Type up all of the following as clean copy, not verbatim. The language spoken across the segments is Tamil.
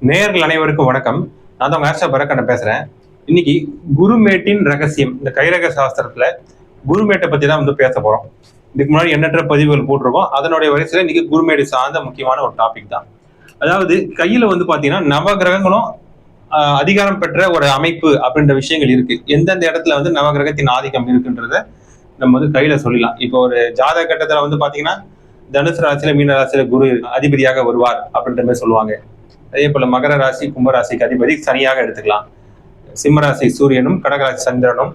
நேயர்கள் அனைவருக்கும் வணக்கம். நான் தான் உங்க ஆர்ஷா பரக்கண்ண பேசுறேன். இன்னைக்கு குருமேட்டின் ரகசியம், இந்த கைரக சாஸ்திரத்துல குருமேட்டை பத்தி தான் பேச போறோம். இதுக்கு முன்னாடி எண்ணற்ற பதிவுகள் போட்டிருக்கோம். அதனுடைய வரிசையில இன்னைக்கு குருமேடு சார்ந்த முக்கியமான ஒரு டாபிக் தான். அதாவது கையில பாத்தீங்கன்னா நவ கிரகங்களும் அதிகாரம் பெற்ற ஒரு அமைப்பு அப்படின்ற விஷயங்கள் இருக்கு. எந்தெந்த இடத்துல நவகிரகத்தின் ஆதிக்கம் இருக்குன்றத நம்ம கையில சொல்லலாம். இப்போ ஒரு ஜாதக கட்டத்துல பாத்தீங்கன்னா தனுசு ராசியில மீன ராசியில குரு அதிபதியாக வருவார் அப்படின்ற மாதிரி சொல்லுவாங்க. அதே போல மகர ராசி கும்பராசிக்கு அதிபதி சனியாக எடுத்துக்கலாம். சிம்மராசி சூரியனும் கடகராசி சந்திரனும்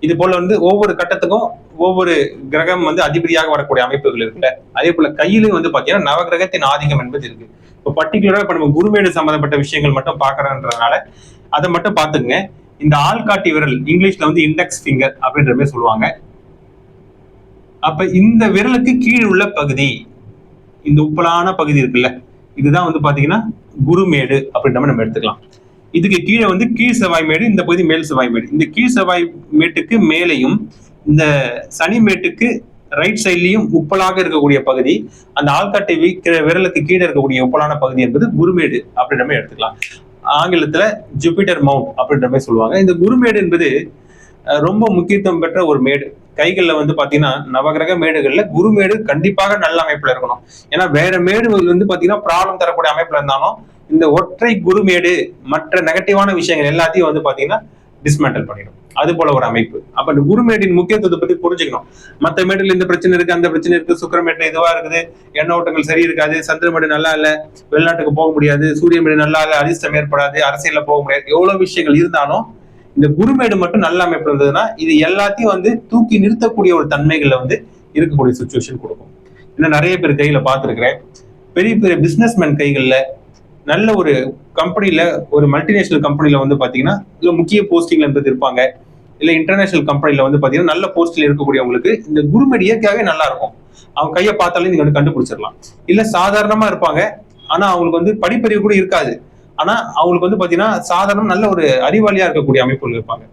இது போல ஒவ்வொரு கட்டத்துக்கும் ஒவ்வொரு கிரகம் அதிபதியாக வரக்கூடிய அமைப்புகள் இருக்குல்ல. அதே போல கையிலும் பாத்தீங்கன்னா நவகிரகத்தின் ஆதிக்கம் என்பது இருக்கு. இப்போ பர்டிகுலரா இப்ப நம்ம குருமேடு சம்பந்தப்பட்ட விஷயங்கள் மட்டும் பாக்குறதுனால அதை மட்டும் பாத்துக்குங்க. இந்த ஆள்காட்டி விரல் இங்கிலீஷ்ல இண்டெக்ஸ் ஃபிங்கர் அப்படின்ற மாதிரி சொல்லுவாங்க. அப்ப இந்த விரலுக்கு கீழ் உள்ள பகுதி, இந்த உப்பலான பகுதி இருக்குல்ல, இதுதான் பாத்தீங்கன்னா குருமேடு அப்படின்ற மாதிரி நம்ம எடுத்துக்கலாம். இதுக்கு கீழே கீழ் செவ்வாய் மேடு, இந்த பகுதி மேல் செவ்வாய் மேடு. இந்த கீழ் செவ்வாய் மேட்டுக்கு மேலையும் இந்த சனி மேட்டுக்கு ரைட் சைட்லயும் உப்பலாக இருக்கக்கூடிய பகுதி, அந்த ஆள்காட்டை விரலுக்கு கீழே இருக்கக்கூடிய உப்பலான பகுதி என்பது குருமேடு அப்படின்ற மாதிரி எடுத்துக்கலாம். ஆங்கிலத்துல ஜூபிட்டர் மவுண்ட் அப்படின்ற மாதிரி சொல்லுவாங்க. இந்த குருமேடு என்பது ரொம்ப முக்கியத்துவம் பெற்ற ஒரு மேடு. கைகள்ல பாத்தீங்கன்னா நவகிரக மேடுகள்ல குருமேடு கண்டிப்பாக நல்ல அமைப்புல இருக்கணும். ஏன்னா வேற மேடுகள் பாத்தீங்கன்னா ப்ராப்ளம் தரக்கூடிய அமைப்புல இருந்தாலும் இந்த ஒற்றை குருமேடு மற்ற நெகட்டிவான விஷயங்கள் எல்லாத்தையும் பாத்தீங்கன்னா டிஸ்மேண்டல் பண்ணிடும். அது போல ஒரு அமைப்பு. அப்ப இந்த குருமேடின் முக்கியத்துவத்தை பத்தி புரிஞ்சுக்கணும். மற்ற மேடுல இந்த பிரச்சனை இருக்கு, அந்த பிரச்சனை இருக்கு, சுக்கிரமேடு இதுவா இருக்குது, எண்ண ஓட்டங்கள் சரி இருக்காது, சந்திரமேடு நல்லா இல்ல, வெளிநாட்டுக்கு போக முடியாது, சூரிய மேடு நல்லா இல்ல, அதிர்ஷ்டம் ஏற்படாது, அரசியல்ல போக முடியாது, எவ்வளவு விஷயங்கள் இருந்தாலும் இந்த குருமேடு மட்டும் நல்ல அமைப்பு இருந்ததுன்னா இது எல்லாத்தையும் தூக்கி நிறுத்தக்கூடிய ஒரு தன்மைகள்ல இருக்கக்கூடிய சுச்சுவேஷன் கொடுக்கும். இன்னும் நிறைய பேர் கையில பார்த்துருக்கிறேன். பெரிய பெரிய பிசினஸ்மேன் கைகள்ல நல்ல ஒரு கம்பெனில, ஒரு மல்டிநேஷனல் கம்பெனில பாத்தீங்கன்னா இல்ல முக்கிய போஸ்டிங்ல இருப்பாங்க, இல்ல இன்டர்நேஷனல் கம்பெனில பாத்தீங்கன்னா நல்ல போஸ்டில் இருக்கக்கூடியவங்களுக்கு இந்த குருமேடு இயற்கையாவே நல்லா இருக்கும். அவங்க கையை பார்த்தாலே நீங்க கண்டுபிடிச்சிடலாம். இல்ல சாதாரணமா இருப்பாங்க, ஆனா அவங்களுக்கு படிப்பறிவு கூட இருக்காது. ஆனா அவங்களுக்கு பாத்தீங்கன்னா சாதாரண நல்ல ஒரு அறிவாளியா இருக்கக்கூடிய அமைப்புகள் இருப்பாங்க.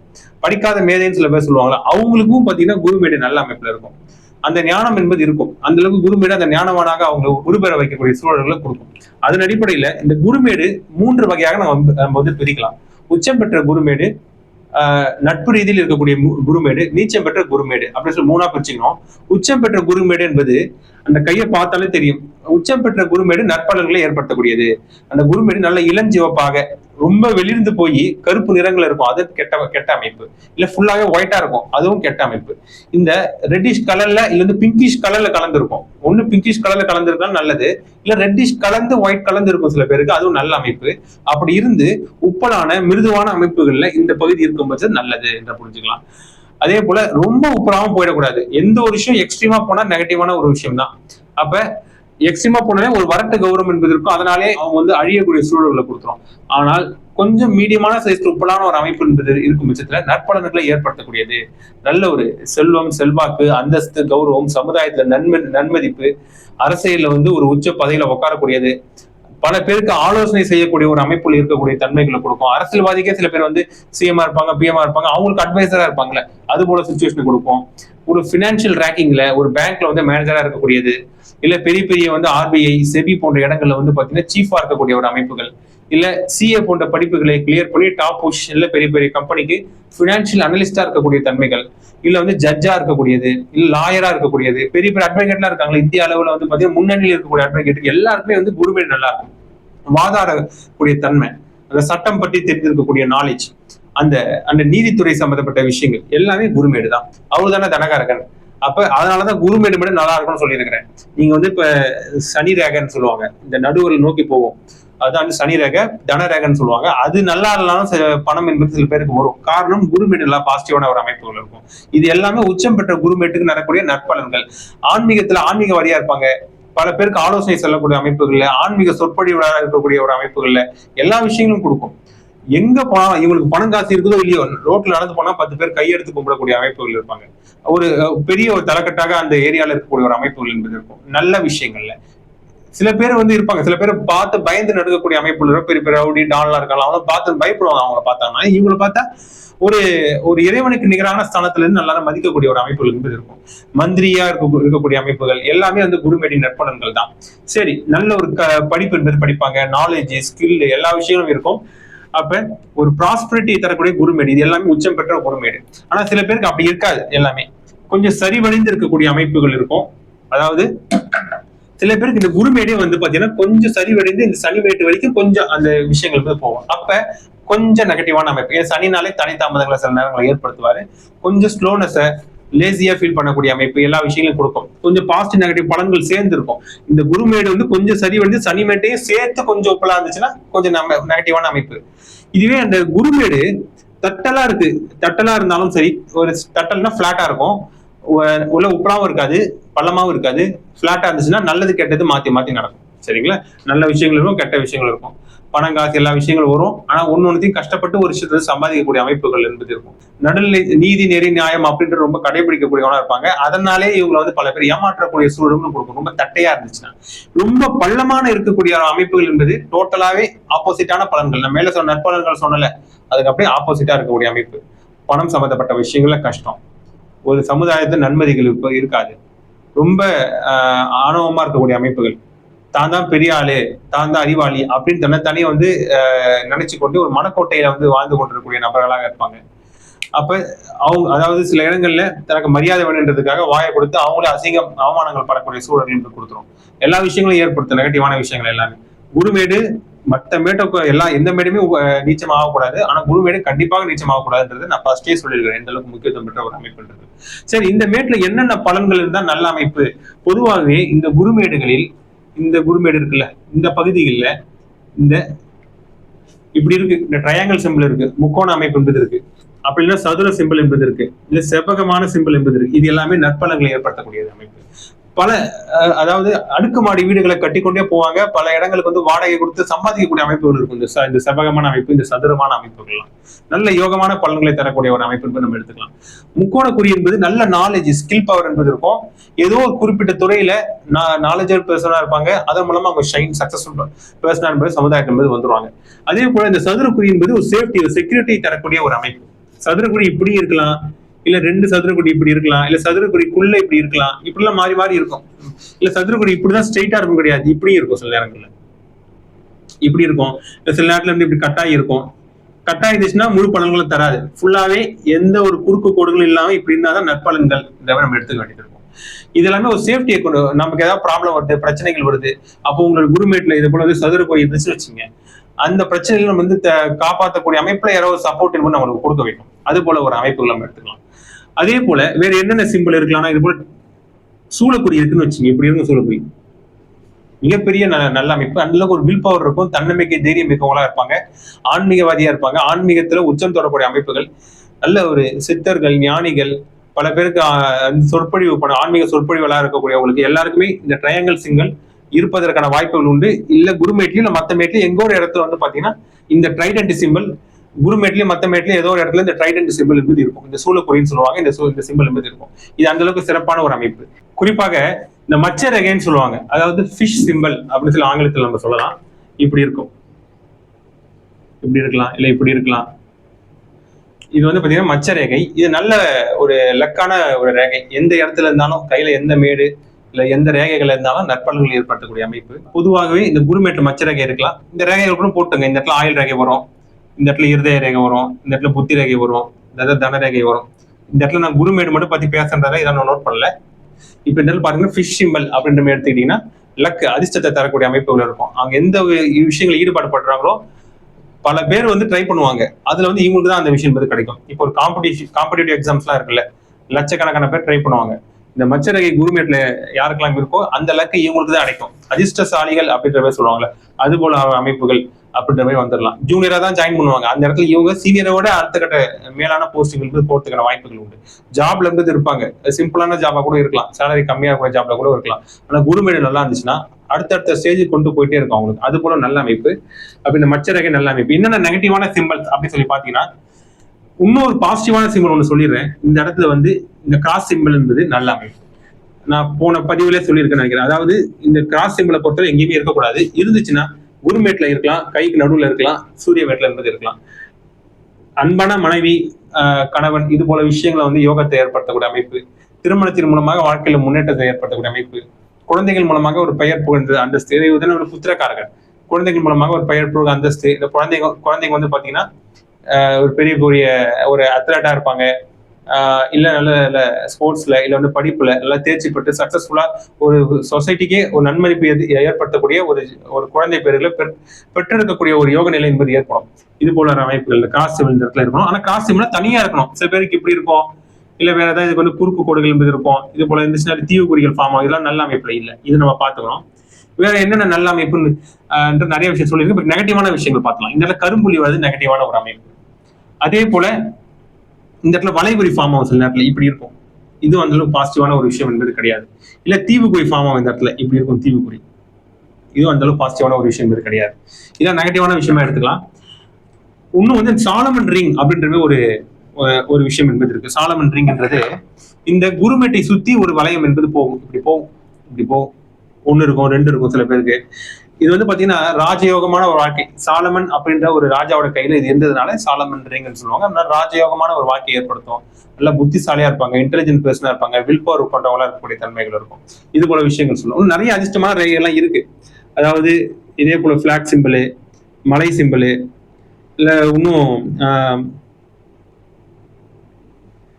படிக்காத மேதைன்னு சில பேர் சொல்லுவாங்களா, அவங்களுக்கும் பாத்தீங்கன்னா குருமேடு நல்ல அமைப்புல இருக்கும். அந்த ஞானம் என்பது இருக்கும். அந்த அளவுக்கு குருமேடு அந்த ஞானவானாக அவங்க குருபெற வைக்கக்கூடிய சூழல்களை கொடுக்கும். அதன் அடிப்படையில இந்த குருமேடு 3 வகையாக நம்ம பிரிக்கலாம். உச்சம் பெற்ற குருமேடு, நட்பு ரீதியில் இருக்கக்கூடிய குருமேடு, நீச்சம் பெற்ற குருமேடு அப்படின்னு சொல்லி 3ஆ பிரிச்சுக்கணும். உச்சம் பெற்ற குருமேடு என்பது அந்த கையை பார்த்தாலே தெரியும். உச்சம் பெற்ற குருமேடு நற்பலன்களை ஏற்படுத்தக்கூடியது. அந்த குருமேடு நல்ல இளஞ்சிவப்பாக ரொம்ப வெளிர்ந்து போய் கருப்பு நிறங்கள் இருக்கும், அது கெட்ட அமைப்பு. இல்ல ஃபுல்லாவே ஒயிட்டா இருக்கும், அதுவும் கெட்ட அமைப்பு. இந்த ரெட்டிஷ் கலர்ல இல்ல பிங்கிஷ் கலர்ல கலந்துருக்கும். ஒண்ணு பிங்கிஷ் கலர்ல கலந்துருக்காலும் நல்லது, இல்ல ரெட்டிஷ் கலந்து ஒயிட் கலந்து இருக்கும் சில பேருக்கு, அதுவும் நல்ல அமைப்பு. அப்படி இருந்து உப்பலான மிருதுவான அமைப்புகள்ல இந்த பகுதி இருக்கும் பட்சம் நல்லது என்று புரிஞ்சுக்கலாம். அதே போல ரொம்ப உப்பலாவும் போயிடக்கூடாது. எந்த ஒரு விஷயம் எக்ஸ்ட்ரீமா போனா நெகட்டிவான ஒரு விஷயம் தான். அப்ப எக்ஸ்ட்ரீமா போனாலே ஒரு வரட்டு கௌரவம் என்பது இருக்கும். அதனாலே அவங்க அழியக்கூடிய சூழல்களை கொடுத்துரும். ஆனால் கொஞ்சம் மீடியமான சைஸ் உப்பலான ஒரு அமைப்பு என்பது இருக்கும் பட்சத்துல நற்பலன்களை ஏற்படுத்தக்கூடியது. நல்ல ஒரு செல்வம், செல்வாக்கு, அந்தஸ்து, கௌரவம், சமுதாயத்துல நன்மதிப்பு, அரசியல்ல ஒரு உச்ச பதவியில உட்காரக்கூடியது, பல பேருக்கு ஆலோசனை செய்யக்கூடிய ஒரு அமைப்புல இருக்கக்கூடிய தன்மைகளை கொடுக்கும். அரசியல்வாதிக்கே சில பேர் சிஎம்ஆ இருப்பாங்க, பிஎம்ஆ இருப்பாங்க, அவங்களுக்கு அட்வைசரா இருப்பாங்கல்ல, அது போல சுச்சுவேஷன் கொடுக்கும். ஒரு பினான்சியல் ரேங்கிங்ல ஒரு பேங்க்ல மேனேஜரா இருக்கக்கூடியது, இல்ல பெரிய பெரிய ஆர்பிஐ, செபி போன்ற இடங்கள்ல பாத்தீங்கன்னா சீஃபா இருக்கக்கூடிய ஒரு அமைப்புகள், இல்ல சிஏ போன்ற படிப்புகளை கிளியர் பண்ணி டாப் பொசிஷன்ல பெரிய பெரிய கம்பெனிக்கு பினான்சியல் அனலிஸ்டா இருக்கக்கூடிய தன்மைகள், இல்ல ஜட்ஜா இருக்கக்கூடியது, இல்ல லாயரா இருக்கக்கூடியது, பெரிய பெரிய அட்வொகேட்லாம் இருக்காங்க. இந்திய அளவுல பாத்தீங்கன்னா முன்னணியில் இருக்கக்கூடிய அட்வொகேட்டுக்கு எல்லாருக்குமே குருமேடு நல்லா இருக்கும். வாதாடக்கூடிய தன்மை, அந்த சட்டம் பற்றி தெரிஞ்சிருக்கக்கூடிய நாலேஜ், அந்த அந்த நீதித்துறை சம்பந்தப்பட்ட விஷயங்கள் எல்லாமே குருமேடு தான். அவருதானே தனகாரகன். அப்ப அதனாலதான் குருமேடு மட்டும் நல்லா இருக்கும்னு சொல்லியிருக்கிறேன். நீங்க இப்ப சனி ரேகன்னு சொல்லுவாங்க, இந்த நடுவர்கள் நோக்கி போகும், அதுதான் சனி ரேகை, தன ரேகன்னு சொல்லுவாங்க. அது நல்லா இல்லைனாலும் பணம் என்பது சில பேருக்கு வரும். காரணம் குருமேடு எல்லாம் பாசிட்டிவான ஒரு அமைப்புகள் இருக்கும். இது எல்லாமே உச்சம் பெற்ற குருமேட்டுக்கு நடக்கூடிய நற்பலன்கள். ஆன்மீகத்துல ஆன்மீகவாதியா இருப்பாங்க, பல பேருக்கு ஆலோசனை சொல்லக்கூடிய அமைப்புகள்ல, ஆன்மீக சொற்பொழிவுகளாக இருக்கக்கூடிய ஒரு அமைப்புகள்ல எல்லா விஷயங்களும் கொடுக்கும். எங்க பணம் இவங்களுக்கு பணம் காசு இருக்குதோ இல்லையோ, ரோட்ல நடந்து போனா 10 பேர் கையெடுத்து கும்பிடக்கூடிய அமைப்புகள் இருப்பாங்க. ஒரு பெரிய ஒரு தலைக்கட்டாக அந்த ஏரியால இருக்கக்கூடிய ஒரு அமைப்புகள் என்பது இருக்கும். நல்ல விஷயங்கள்ல சில பேர் இருப்பாங்க, சில பேர் பார்த்து பயந்து நடக்கக்கூடிய அமைப்புகள், பெரிய பெரிய ரவுடி டான்லாம் இருக்கலாம், அவங்க பார்த்து பயப்படுவாங்க. அவங்கள பார்த்தாங்கன்னா இவங்களை பார்த்தா ஒரு ஒரு இறைவனுக்கு நிகரான ஸ்தானத்துல இருந்து நல்லா மதிக்கக்கூடிய ஒரு அமைப்புகள் என்பது இருக்கும். மந்திரியா இருக்கக்கூடிய அமைப்புகள் எல்லாமே வந்து குருமேட்டின் நற்பலன்கள் தான். சரி, நல்ல ஒரு படிப்பு என்பது படிப்பாங்க, நாலேஜ், ஸ்கில் எல்லா விஷயங்களும் இருக்கும். அப்ப ஒரு ப்ராஸ்பரிட்டி தரக்கூடிய குருமேடு, இது எல்லாமே உச்சம் பெற்ற குருமேடு. ஆனா சில பேருக்கு அப்படி இருக்காது, எல்லாமே கொஞ்சம் சரிவடைந்து இருக்கக்கூடிய அமைப்புகள் இருக்கும். அதாவது சில பேருக்கு இந்த குருமேடே வந்து பாத்தீங்கன்னா கொஞ்சம் சரிவடைந்து இந்த சனிமேட்டு வரைக்கும் கொஞ்சம் அந்த விஷயங்கள் வந்து போகும். அப்ப கொஞ்சம் நெகட்டிவான அமைப்பு. சனினாலே தனி தாமதங்களை சில நேரங்களை ஏற்படுத்துவாரு. கொஞ்சம் ஸ்லோனஸை, லேசியா ஃபீல் பண்ணக்கூடிய அமைப்பு எல்லா விஷயங்களும் கொடுக்கும். கொஞ்சம் பாசிட்டிவ் நெகட்டிவ் பலன்கள் சேர்ந்து இருக்கும். இந்த குருமேடு வந்து கொஞ்சம் சரிவடைந்து சனிமேட்டையும் சேர்த்து கொஞ்சம் ஒப்பலா இருந்துச்சுன்னா கொஞ்சம் நெகட்டிவான அமைப்பு. இதுவே அந்த குருமேடு தட்டலா இருக்கு, தட்டலா இருந்தாலும் சரி, ஒரு தட்டல்னா பிளாட்டா இருக்கும், உள்ள உப்பலாவும் இருக்காது, பள்ளமாவும் இருக்காது, பிளாட்டா இருந்துச்சுன்னா நல்லது கெட்டது மாத்தி மாத்தி நடக்கும். சரிங்களா? நல்ல விஷயங்கள் இருக்கும், கெட்ட விஷயங்கள் இருக்கும், பணம் காசு எல்லா விஷயங்களும் வரும். ஆனா ஒன்னொன்னையும் கஷ்டப்பட்டு ஒரு விஷயத்தை சம்பாதிக்கக்கூடிய அமைப்புகள் என்பது இருக்கும். நடுநிலை, நீதி, நெறி, நியாயம் அப்படின்ற ரொம்ப கடைபிடிக்கக்கூடியவனா இருப்பாங்க. அதனாலே இவங்களை வந்து பல பேர் ஏமாற்றக்கூடிய சூழலும் கொடுக்கும். ரொம்ப தட்டையா இருந்துச்சுன்னா. ரொம்ப பள்ளமான இருக்கக்கூடிய அமைப்புகள் என்பது டோட்டலாவே ஆப்போசிட்டான பலன்கள். நான் மேல சொன்ன நற்பலன்கள் சொன்னல, அதுக்கு அப்படியே ஆப்போசிட்டா இருக்கக்கூடிய அமைப்பு. பணம் சம்பந்தப்பட்ட விஷயங்கள்ல கஷ்டம், ஒரு சமுதாயத்து நன்மதிகள் இருக்காது, ரொம்ப ஆணவமா இருக்கக்கூடிய அமைப்புகள், தான் தான் பெரிய ஆளு, தான் தான் அறிவாளி அப்படின்னு தன்னைத்தானே வந்து நினைச்சு கொண்டு ஒரு மனக்கோட்டையில வந்து வாழ்ந்து கொண்டிருக்கக்கூடிய நபர்களாக இருப்பாங்க. அப்ப அவங்க அதாவது சில இடங்கள்ல தனக்கு மரியாதை வேணுன்றதுக்காக வாயை கொடுத்து அவங்களே அசிங்கம் அவமானங்கள் படக்கூடிய சூழல் என்று கொடுத்துரும். எல்லா விஷயங்களும் ஏற்படுத்தும் நெகட்டிவான விஷயங்கள் எல்லாமே. குருமேடு மற்ற மேட்டை எல்லாம் எந்த மேடுமே நீச்சம் ஆகக்கூடாது. ஆனா குருமேடு கண்டிப்பாக நீச்சம் ஆகக்கூடாதுன்றது நான் ஃபர்ஸ்டே சொல்லியிருக்கிறேன், எந்த அளவுக்கு முக்கியத்துவம் பெற்ற ஒரு அமைப்புன்றது. சரி, இந்த மேட்ல என்னென்ன பலன்கள் இருந்தா நல்ல அமைப்பு? பொதுவாகவே இந்த குருமேடுகளில், இந்த குருமேடு இருக்குல்ல, இந்த பகுதிகளில் இந்த இப்படி இருக்கு, இந்த ட்ரையாங்கிள் சிம்பிள் இருக்கு, முக்கோண அமைப்பு என்பது இருக்கு, அப்படின்னா சதுர சிம்பிள் என்பது இருக்கு, இல்ல செவ்வகமான சிம்பிள் என்பது இருக்கு. இது எல்லாமே நற்பலன்களை ஏற்படுத்தக்கூடிய அமைப்பு. பல அதாவது அடுக்குமாடி வீடுகளை கட்டிக்கொண்டே போவாங்க. பல இடங்களுக்கு வந்து வாடகை கொடுத்து சம்பாதிக்கக்கூடிய அமைப்புகள் இருக்கும். இந்த செவ்வகமான அமைப்பு, இந்த சதுரமான அமைப்புகள்லாம் நல்ல யோகமான பலன்களை தரக்கூடிய ஒரு அமைப்பு என்பது நம்ம எடுத்துக்கலாம். முக்கோண குறி என்பது நல்ல நாலேஜ், ஸ்கில் பவர் என்பது இருக்கும். ஏதோ ஒரு குறிப்பிட்ட துறையில நாலேஜபிள் பர்சனா இருப்பாங்க. அதன் மூலமா அவங்க ஷைன் சக்சஸ்ஃபுல் பர்சனா என்பது சமுதாயம் என்பது வந்துருவாங்க. அதே போல இந்த சதுர குறி என்பது ஒரு சேஃப்டி, ஒரு செக்யூரிட்டி தரக்கூடிய ஒரு அமைப்பு. சதுரக்குடி இப்படி இருக்கலாம், இல்ல ரெண்டு சதுரக்குடி இப்படி இருக்கலாம், இல்ல சதுரக்குடிக்குள்ள இப்படி இருக்கலாம், இப்படிலாம் மாறி மாறி இருக்கும். இல்ல சதுரக்குடி இப்படிதான் ஸ்ட்ரெயிட்டா இருக்கும் கிடையாது, இப்படி இருக்கும். சில நேரங்கள்ல இப்படி இருக்கும், சில நேரத்துல இருந்து இப்படி கட்டாயி இருக்கும். கட்டாயம் இருந்துச்சுன்னா முழு பலன்களும் தராது. ஃபுல்லாவே எந்த ஒரு குறுக்கு கோடுகளும் இல்லாம இப்படி இருந்தாதான் நற்பலன்கள் நம்ம எடுத்துக்க வேண்டியது இருக்கும். இது எல்லாமே ஒரு சேஃப்டியை கொண்டு, நமக்கு ஏதாவது ப்ராப்ளம் வருது, பிரச்சனைகள் வருது, அப்போ உங்களோட குருமேட்ல இது போல வந்து சதுரக்குடி இருந்துச்சுன்னு வச்சுங்க, அந்த பிரச்சனைகள் வந்து காப்பாற்றக்கூடிய அமைப்புல யாராவது சப்போர்ட் நம்மளுக்கு கொடுக்க வைக்கும். அது போல ஒரு அமைப்புகள் நம்ம எடுத்துக்கலாம். அதே போல வேற என்னென்ன சிம்பிள் இருக்கலாம்? இது போல சூழக்குடி இருக்குன்னு வச்சுங்க, இப்படி இருக்கும் சூழக்குடி, மிகப்பெரிய நல்ல அமைப்பு. அந்த அளவுக்கு ஒரு வில் பவர் இருக்கும், தன்னம்பிக்கை, தைரியம் மிக்கவங்களா இருப்பாங்க, ஆன்மீகவாதியா இருப்பாங்க, ஆன்மீகத்துல உச்சம் தொடரக்கூடிய அமைப்புகள், நல்ல ஒரு சித்தர்கள், ஞானிகள், பல பேருக்கு சொற்பொழிவு ஆன்மீக சொற்பொழிவுகளா இருக்கக்கூடியவங்களுக்கு எல்லாருக்குமே இந்த ட்ரையாங்கிள் சிங்கிள் இருப்பதற்கான வாய்ப்புகள் உண்டு. இல்ல குருமேட்லயும் இல்ல மத்த மேட்லயும் எங்கோ ஒரு இடத்துல வந்து பாத்தீங்கன்னா இந்த ட்ரைடன்ட் சிம்பிள், குருமேட்லயும் மத்த மேட்லயும் ஏதோ ஒரு இடத்துல இந்த ட்ரைடன்ட் சிம்பிள் என்பது இருக்கும். இந்த சூழக்குறின்னு சொல்லுவாங்க, இந்த சிம்பிள் என்பது இருக்கும். இது அந்த அளவுக்கு சிறப்பான ஒரு அமைப்பு. குறிப்பாக இந்த மச்ச ரேகைன்னு சொல்லுவாங்க, அதாவது ஃபிஷ் சிம்பிள் அப்படின்னு சொல்லி ஆங்கிலத்தில் நம்ம சொல்லலாம். இப்படி இருக்கும், இப்படி இருக்கலாம், இல்ல இப்படி இருக்கலாம். இது வந்து பாத்தீங்கன்னா மச்ச ரேகை. இது நல்ல ஒரு லக்கான ஒரு ரேகை. எந்த இடத்துல இருந்தாலும், கையில எந்த மேடு இல்ல எந்த ரேகைகள் இருந்தாலும் நற்பலன்கள் ஏற்படுத்தக்கூடிய அமைப்பு. பொதுவாகவே இந்த குருமேட்ல மச்ச ரேகை இருக்கலாம். இந்த ரேகைகள் கூட போட்டுங்க. இந்த இடத்துல ஆயுள் ரேகை வரும், இந்த இடத்துல இருதய ரேகை வரும், இந்த இடத்துல புத்தி ரேகை வரும், இந்த இடத்துல தன ரேகை வரும். இந்த இடத்துல நான் குருமேடு மட்டும் பத்தி பேசுறதால இதை நான் நோட் பண்ணல. இப்ப இந்த பாத்தீங்கன்னா ஃபிஷ் சிம்பிள் அப்படின்ற மாதிரி எடுத்துக்கிட்டீங்கன்னா லக், அதிர்ஷ்டத்தை தரக்கூடிய அமைப்புகள் இருக்கும். அவங்க எந்த விஷயங்களை ஈடுபாடு பண்றாங்களோ பல பேர் வந்து ட்ரை பண்ணுவாங்க, அதுல வந்து இவங்களுக்கு தான் அந்த விஷயம் கிடைக்கும். இப்போ ஒரு காம்படிட்டிவ் எக்ஸாம்ஸ்லாம் இருக்குல்ல, லட்சக்கணக்கான பேர் ட்ரை பண்ணுவாங்க. இந்த மச்சரகை குருமேட்ல யாருக்கெல்லாம் இருக்கோ அந்த லக்கு இவங்களுக்கு தான் அடைக்கும். அதிர்ஷ்டசாலிகள் அப்படின்ற மாதிரி சொல்லுவாங்கல்ல, அது போல அமைப்புகள் அப்படின்ற மாதிரி வந்துடலாம். ஜூனியரா தான் ஜாயின் பண்ணுவாங்க, அந்த இடத்துல இவங்க சீனியரோட அடுத்த கட்ட மேலான போஸ்டிங்களுக்கு போறதுக்கான வாய்ப்புகள் உண்டு. ஜாப்ல இருந்து இருப்பாங்க, சிம்பிளான ஜாபா கூட இருக்கலாம், சேலரி கம்மியா இருக்கிற ஜாப்ல கூட இருக்கலாம். ஆனா குருமேடு நல்லா இருந்துச்சுன்னா அடுத்தடுத்த ஸ்டேஜுக்கு கொண்டு போயிட்டே இருக்கும் அவங்களுக்கு. அது போல நல்ல அமைப்பு. அப்ப இந்த மச்சரகை நல்ல அமைப்பு. என்னென்ன நெகட்டிவான சிம்பிள்ஸ் அப்படின்னு சொல்லி பாத்தீங்கன்னா, இன்னொரு பாசிட்டிவான சிம்பிள் ஒன்று சொல்லிடுறேன். இந்த இடத்துல வந்து இந்த கிராஸ் சிம்பிள் என்பது நல்ல அமைப்பு. நான் போன பதிவுலேயே சொல்லியிருக்கேன் நினைக்கிறேன். அதாவது இந்த கிராஸ் சிம்பிளை பொறுத்தவரை எங்கேயுமே இருக்கக்கூடாது. இருந்துச்சுன்னா குருமேட்ல இருக்கலாம், கைக்கு நடுவில் இருக்கலாம், சூரிய மேட்ல என்பது இருக்கலாம். அன்பான மனைவி, கணவன், இது போல விஷயங்களை வந்து யோகத்தை ஏற்படுத்தக்கூடிய அமைப்பு, திருமணத்தின் மூலமாக வாழ்க்கையில முன்னேற்றத்தை ஏற்படுத்தக்கூடிய அமைப்பு, குழந்தைகள் மூலமாக ஒரு பெயர் புகழ்ந்து அந்தஸ்து, ஒரு புத்திரக்காரர்கள், குழந்தைகள் மூலமாக ஒரு பெயர் புகழ் அந்தஸ்து. இந்த குழந்தைங்க வந்து பாத்தீங்கன்னா ஒரு பெரிய ஒரு அத்லட்டா இருப்பாங்க, இல்ல நல்ல நல்ல ஸ்போர்ட்ஸ்ல இல்ல வந்து படிப்புல நல்லா தேர்ச்சி பெற்று சக்சஸ்ஃபுல்லா ஒரு சொசைட்டிக்கே ஒரு நன்மதிப்பு ஏற்படுத்தக்கூடிய ஒரு ஒரு குழந்தை பேர்களை பெற்றெடுக்கக்கூடிய ஒரு யோக நிலை என்பது ஏற்படும். இது போல அமைப்புகள் கிராஸ் சிம்பிள் இடத்துல இருக்கணும். ஆனா கிராஸ் சிம்பிள் தனியா இருக்கணும். சில பேருக்கு இப்படி இருக்கும், இல்ல வேற ஏதாவது இதுக்கு வந்து குறுக்கு கோடுகள் என்பது இருக்கும். இது போல இருந்துச்சுன்னா தீவு குறிகள் ஃபார்ம் ஆகும். இதெல்லாம் நல்ல அமைப்புல இல்ல. இது நம்ம பாத்துக்கணும். வேற என்னென்ன நல்ல அமைப்புன்னு நிறைய விஷயம் சொல்லியிருக்கு. பட் நெகட்டிவான விஷயங்கள் பார்க்கலாம். இந்த இடத்துல கரும்புலி வருது நெகட்டிவான ஒரு அமைப்பு. அதே போல இந்த இடத்துல வளைகுறி ஃபார்ம் ஆகும் சில நேரத்துல இப்படி இருக்கும். இது அந்த அளவுக்கு பாசிட்டிவான ஒரு விஷயம் என்பது கிடையாது. இல்ல தீவுக்குறி ஃபார்ம் ஆகும் இந்த இடத்துல இப்படி இருக்கும் தீவுக்குறி. இதுவும் அந்த அளவுக்கு பாசிட்டிவான ஒரு விஷயம் என்பது கிடையாது. இதான் நெகட்டிவான விஷயமா எடுத்துக்கலாம். இன்னும் வந்து சாலமன் ரிங் அப்படின்றது ஒரு விஷயம் என்பது இருக்கு. சாலமன் ரிங்ன்றது இந்த குருமேட்டை சுத்தி ஒரு வளையம் என்பது போகும். இப்படி போகும். 1 இருக்கும் 2 இருக்கும் சில பேருக்கு. இது வந்து பாத்தீங்கன்னா ராஜயோகமான ஒரு வாழ்க்கை. சாலமன் அப்படின்ற ஒரு ராஜாவோட கையில இது இருந்ததுனால சாலமன் ரிங்னு சொல்லுவாங்க. ராஜயோகமான ஒரு வாழ்க்கை ஏற்படுத்தும். நல்ல புத்திசாலியா இருப்பாங்க, இன்டெலிஜென்ட் பர்சனா இருப்பாங்க, வில் பவர் கொண்டவங்களா இருக்கக்கூடிய தன்மைகள் இருக்கும். இது போல விஷயங்கள் சொல்லுவோம். நிறைய அதிர்ஷ்டமான ரேகைகள்லாம் இருக்கு. அதாவது இதே போல பிளாக் சிம்பிள், மலை சிம்பிள், இல்ல இன்னும்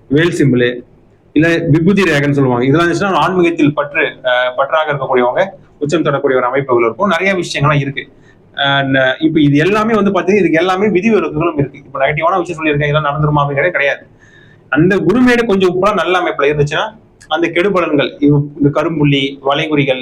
வேல் சிம்பிள், இல்ல விபூதி ரேகன்னு சொல்லுவாங்க. இதெல்லாம் இருந்துச்சுன்னா ஆன்மீகத்தில் பற்றாக இருக்கக்கூடியவங்க உச்சம் தொடக்கூடிய ஒரு அமைப்புகள் இருக்கும். நிறைய விஷயங்கள்லாம் இருக்கு. இப்ப இது எல்லாமே வந்து பாத்தீங்கன்னா இதுக்கு எல்லாமே விதிவிலக்குகளும் இருக்கு. இப்ப நெகட்டிவான விஷயம் சொல்லியிருக்கேன், இதெல்லாம் நடந்துருமா அப்படிங்கிறதே கிடையாது. அந்த குருமேடு கொஞ்சம் உப்பா நல்ல அமைப்புல இருந்துச்சுன்னா அந்த கெடுபலன்கள், இந்த கரும்புள்ளி, வளைகுறிகள்,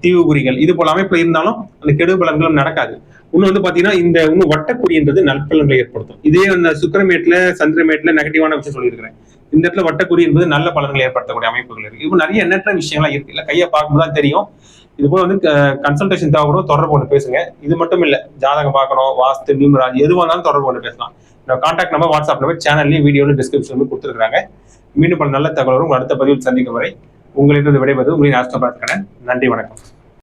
தீவுகுறிகள் இது போல அமைப்புல இருந்தாலும் அந்த கெடுபலன்களும் நடக்காது. இன்னும் வந்து பாத்தீங்கன்னா இந்த இன்னும் வட்டக்குறின்றது நற்பலன்களை ஏற்படுத்தும். இதே அந்த சுக்கிரமேட்ல சந்திரமேட்ல நெகட்டிவான விஷயம் சொல்லியிருக்கிறேன். இந்த இடத்துல வட்டக்குறி என்பது நல்ல பலன்களை ஏற்படுத்தக்கூடிய அமைப்புகள் இருக்கு. இப்போ நிறைய எண்ணற்ற விஷயங்கள்லாம் இருக்கு. இல்ல கையை பார்க்கும்போது தான் தெரியும். இது போல வந்து கன்சல்டேஷன் தேவைப்படும், தொடர்பு கொண்டு பேசுங்க. இது மட்டும் இல்ல, ஜாதகம் பார்க்கணும், வாஸ்து, நியூமராலஜி எதுவாக இருந்தாலும் தொடர்பு கொண்டு பேசலாம். கான்டாக்ட் நம்பர் வாட்ஸ்அப் நம்பர் சேனல்லையும் வீடியோல டிஸ்கிரிப்ஷன்ல கொடுத்துருக்காங்க. மீண்டும் பல நல்ல தகவலும் அடுத்த பதிவில் சந்திக்கும் வரை உங்களிடம் விடைபெறுவது உங்களின் ஆஸ்ட்ரோபாத் கண்ணன். நன்றி, வணக்கம்.